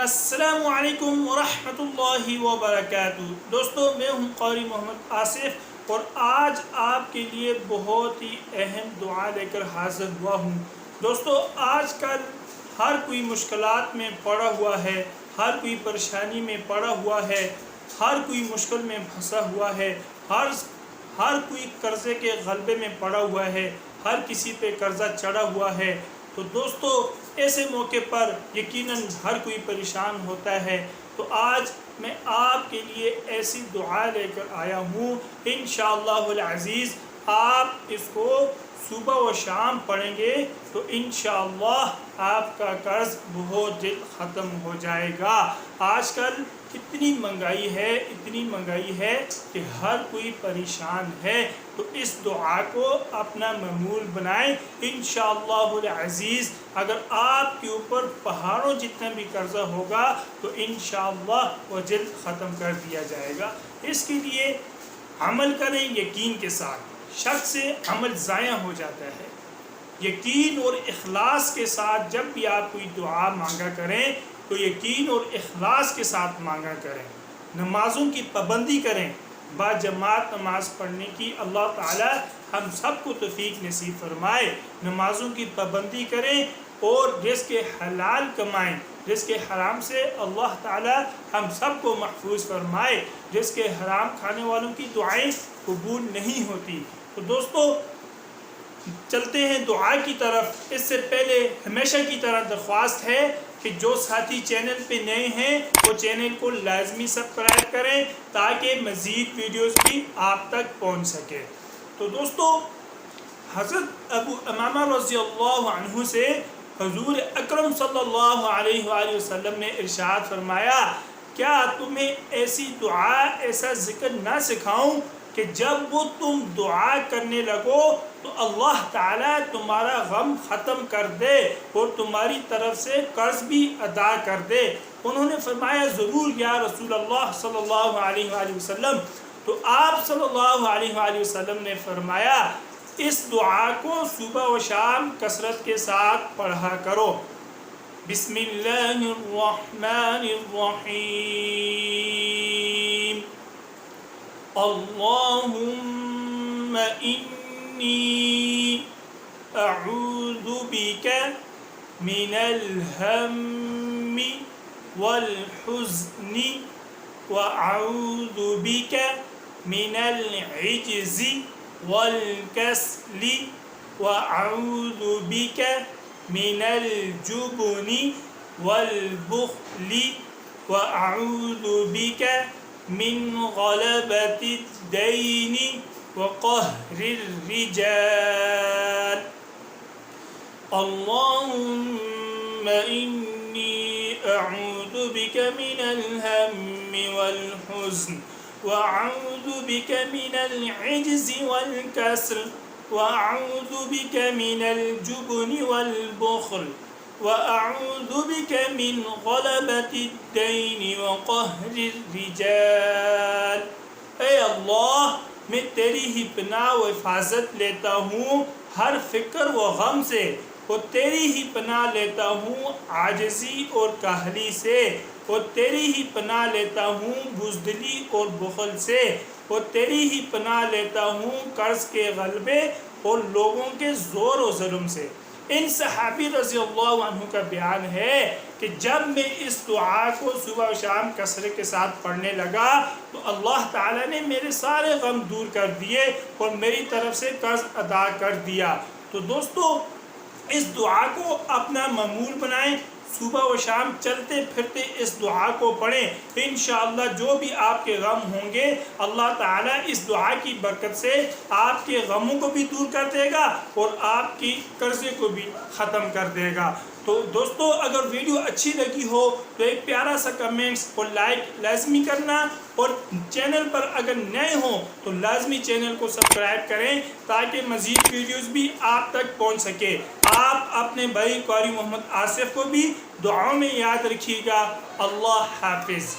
السلام علیکم ورحمۃ اللہ وبرکاتہ۔ دوستو، میں ہوں قاری محمد آصف اور آج آپ کے لیے بہت ہی اہم دعا لے کر حاضر ہوا ہوں۔ دوستو، آج کل ہر کوئی مشکلات میں پڑا ہوا ہے، ہر کوئی پریشانی میں پڑا ہوا ہے، ہر کوئی مشکل میں پھنسا ہوا ہے، ہر کوئی قرضے کے غلبے میں پڑا ہوا ہے، ہر کسی پہ قرضہ چڑھا ہوا ہے۔ تو دوستو، ایسے موقع پر یقیناً ہر کوئی پریشان ہوتا ہے، تو آج میں آپ کے لیے ایسی دعا لے کر آیا ہوں۔ انشاءاللہ العزیز آپ اس کو صبح و شام پڑھیں گے تو انشاءاللہ آپ کا قرض بہت جلد ختم ہو جائے گا۔ آج کل اتنی مہنگائی ہے کہ ہر کوئی پریشان ہے، تو اس دعا کو اپنا معمول بنائیں۔ انشاءاللہ العزیز اگر آپ کے اوپر پہاڑوں جتنا بھی قرضہ ہوگا تو انشاءاللہ وہ جلد ختم کر دیا جائے گا۔ اس کے لیے عمل کریں یقین کے ساتھ، شک سے عمل ضائع ہو جاتا ہے۔ یقین اور اخلاص کے ساتھ جب بھی آپ کوئی دعا مانگا کریں تو یقین اور اخلاص کے ساتھ مانگا کریں۔ نمازوں کی پابندی کریں، با جماعت نماز پڑھنے کی اللہ تعالی ہم سب کو توفیق نصیب فرمائے۔ نمازوں کی پابندی کریں اور رزق حلال کمائیں، رزق حرام سے اللہ تعالی ہم سب کو محفوظ فرمائے۔ رزق حرام کھانے والوں کی دعائیں قبول نہیں ہوتی۔ تو دوستو، چلتے ہیں دعا کی طرف۔ اس سے پہلے ہمیشہ کی طرح درخواست ہے کہ جو ساتھی چینل پہ نئے ہیں وہ چینل کو لازمی سبسکرائب کریں تاکہ مزید ویڈیوز بھی آپ تک پہنچ سکے۔ تو دوستو، حضرت ابو امامہ رضی اللہ عنہ سے حضور اکرم صلی اللہ علیہ وآلہ وسلم نے ارشاد فرمایا، کیا تمہیں ایسی دعا، ایسا ذکر نہ سکھاؤں کہ جب وہ تم دعا کرنے لگو تو اللہ تعالیٰ تمہارا غم ختم کر دے اور تمہاری طرف سے قرض بھی ادا کر دے؟ انہوں نے فرمایا، ضرور یا رسول اللہ صلی اللہ علیہ وآلہ وسلم۔ تو آپ صلی اللہ علیہ وآلہ وسلم نے فرمایا، اس دعا کو صبح و شام کثرت کے ساتھ پڑھا کرو۔ بسم اللہ الرحمن الرحیم۔ اللہم انی اعوذ بک من الہم والحزن واعوذ بک من العجز والکسل واعوذ بک من الجبن والبخل واعوذ بک من غلبۃ الدین وقہر الرجال۔ اللہم انی اعوذ بک من الہم والحزن واعوذ بک من العجز والکسل واعوذ بک من الجبن والبخل واعوذ بک من غلبۃ الدین وقہر الرجال۔ اے اللہ، میں تیری ہی پناہ و حفاظت لیتا ہوں ہر فکر و غم سے، اور تیری ہی پناہ لیتا ہوں عاجزی اور کاہلی سے، اور تیری ہی پناہ لیتا ہوں بزدلی اور بخل سے، اور تیری ہی پناہ لیتا ہوں قرض کے غلبے اور لوگوں کے زور و ظلم سے۔ ان صحابی رضی اللہ عنہ کا بیان ہے کہ جب میں اس دعا کو صبح و شام کثرت کے ساتھ پڑھنے لگا تو اللہ تعالیٰ نے میرے سارے غم دور کر دیے اور میری طرف سے قرض ادا کر دیا۔ تو دوستو، اس دعا کو اپنا معمول بنائیں، صبح و شام چلتے پھرتے اس دعا کو پڑھیں۔ انشاءاللہ جو بھی آپ کے غم ہوں گے اللہ تعالیٰ اس دعا کی برکت سے آپ کے غموں کو بھی دور کر دے گا اور آپ کی قرضے کو بھی ختم کر دے گا۔ تو دوستو، اگر ویڈیو اچھی لگی ہو تو ایک پیارا سا کمنٹس اور لائک لازمی کرنا، اور چینل پر اگر نئے ہوں تو لازمی چینل کو سبسکرائب کریں تاکہ مزید ویڈیوز بھی آپ تک پہنچ سکے۔ آپ اپنے بھائی قاری محمد آصف کو بھی دعاؤں میں یاد رکھیے گا۔ اللہ حافظ۔